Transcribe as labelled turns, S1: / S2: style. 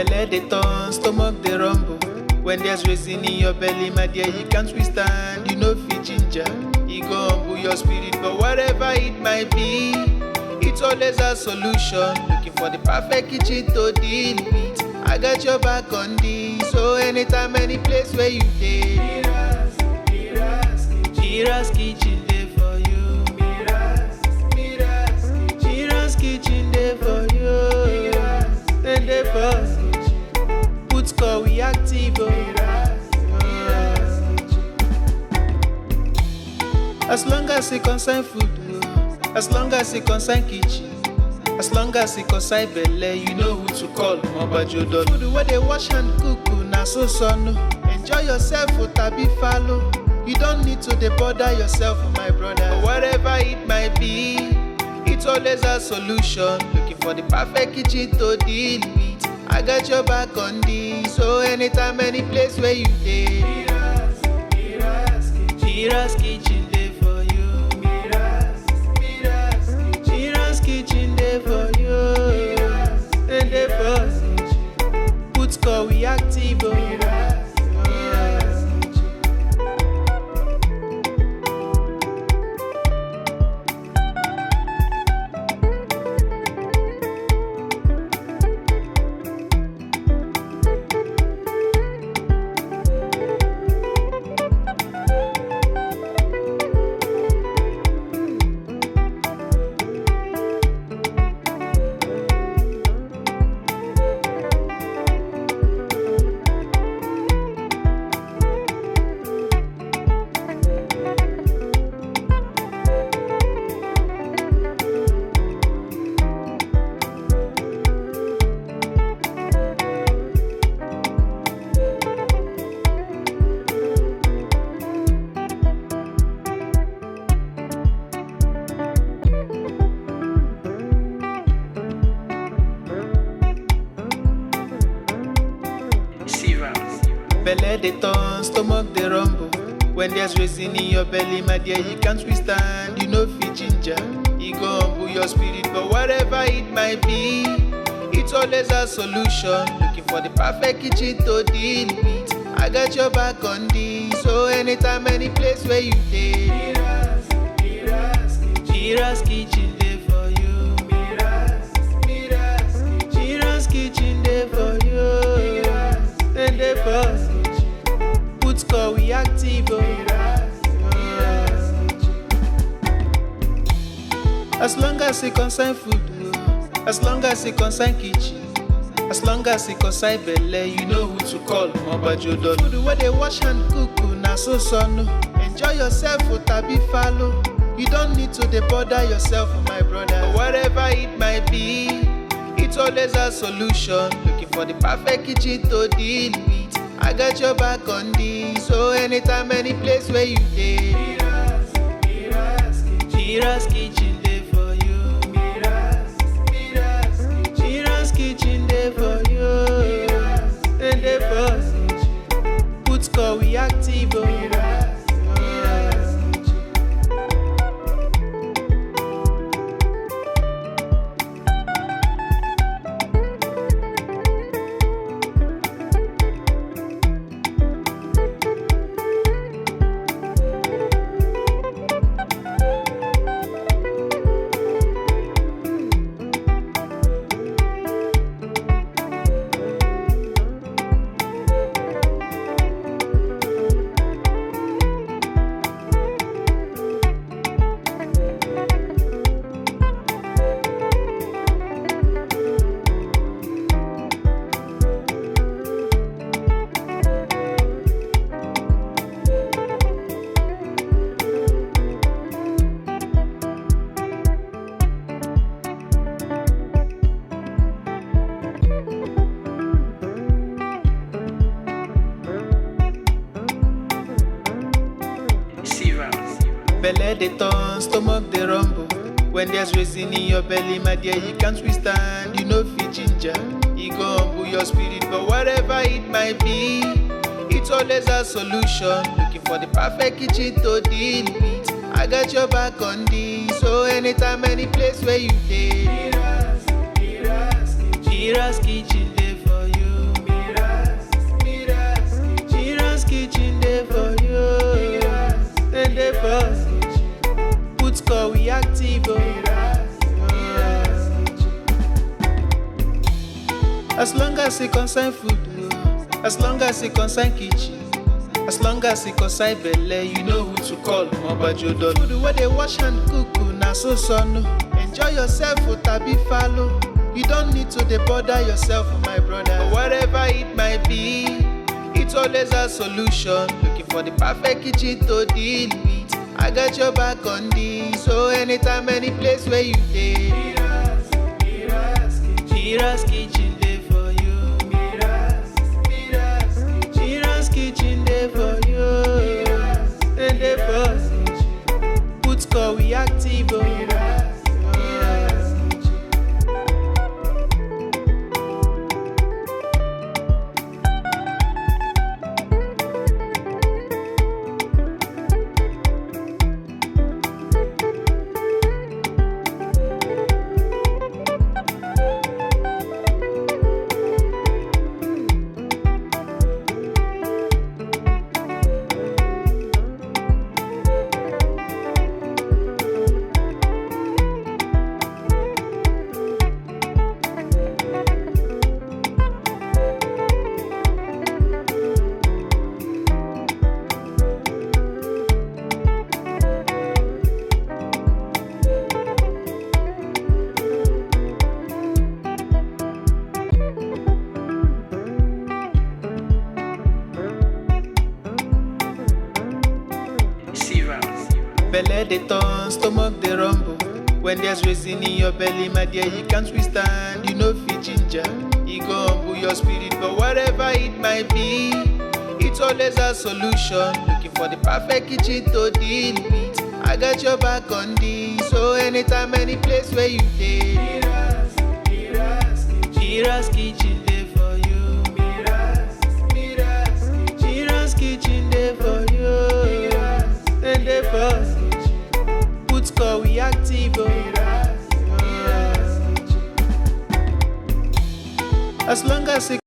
S1: Belle dey turn, stomach dey rumble. When there's reason in your belly, my dear, you can't withstand. You know fit ginger, it go humble your spirit. But whatever it might be, it's always a solution. Looking for the perfect kitchen to deal with. I got your back on this. So anytime, any place where you dey, MIRA'S kitchen dey for you. MIRA'S kitchen dey for you. Then dey for put score we active. As long as it concern food, as long as it concern kitchen, as long as it concern belle, you know who to call. Mouthwatering food where they wash and cook, na so no. Enjoy yourself, tabi follow. You don't need to bother yourself, my brother. But whatever it might be, it's always a solution. Looking for the perfect kitchen to deal with. I got your back on this. So anytime, any place where you dey, MIRA'S kitchen dey for you. MIRA'S kitchen dey for you. And dey for put score we active. Belle dey turn, stomach dey rumble. When there's reason in your belly, my dear, you can't withstand. You know fit ginger, it go humble your spirit. But whatever it might be, it's always a solution. Looking for the perfect kitchen to deal with. I got your back on this. So anytime, any place where you dey, MIRA'S kitchen dey for you. MIRA'S kitchen dey for you. And dey for put score we active. As long as it concern food, as long as it concern kitchen, as long as it concern belle, you know who to call. Mouthwatering food where they wash and cook, na so no. Enjoy yourself, tabi follow. You don't need to bother yourself, my brother. But whatever it might be, it's always a solution. Looking for the perfect kitchen to deal with. I got your back on this. So anytime, any place where you dey, MIRA'S kitchen dey for you. MIRA'S kitchen dey for you. And dey for put score we active. Belle dey turn, stomach dey rumble. When there's reason in your belly, my dear, you can't withstand. You know fit ginger, it go humble your spirit. But whatever it might be, it's always a solution. Looking for the perfect kitchen to deal with. I got your back on this. So anytime, any place where you dey, MIRA'S kitchen dey for for you. MIRA'S kitchen there for you. Then they for put call we active. As long as it concern food, as long as it concern kitchen, as long as it concern belle, you know who to call. Mama Jollof. Food where they wash and cook, na so no. Enjoy yourself, tabi follow. You don't need to bother yourself, my brother. But whatever it might be, it's always a solution. Looking for the perfect kitchen to deal with. I got your back on this. So anytime, any place where you dey, MIRA'S kitchen dey for you. MIRA'S kitchen dey for you. And dey for put call we active. Belle dey turn, stomach dey rumble. When there's reason in your belly, my dear, you can't withstand. You know fit ginger, e go humble your spirit. But whatever it might be, it's always a solution. Looking for the perfect kitchen to deal with. I got your back on this. So anytime, any place where you dey, MIRA'S kitchen dey for you. MIRA'S kitchen dey for you. Then dey for put call we active. As long as it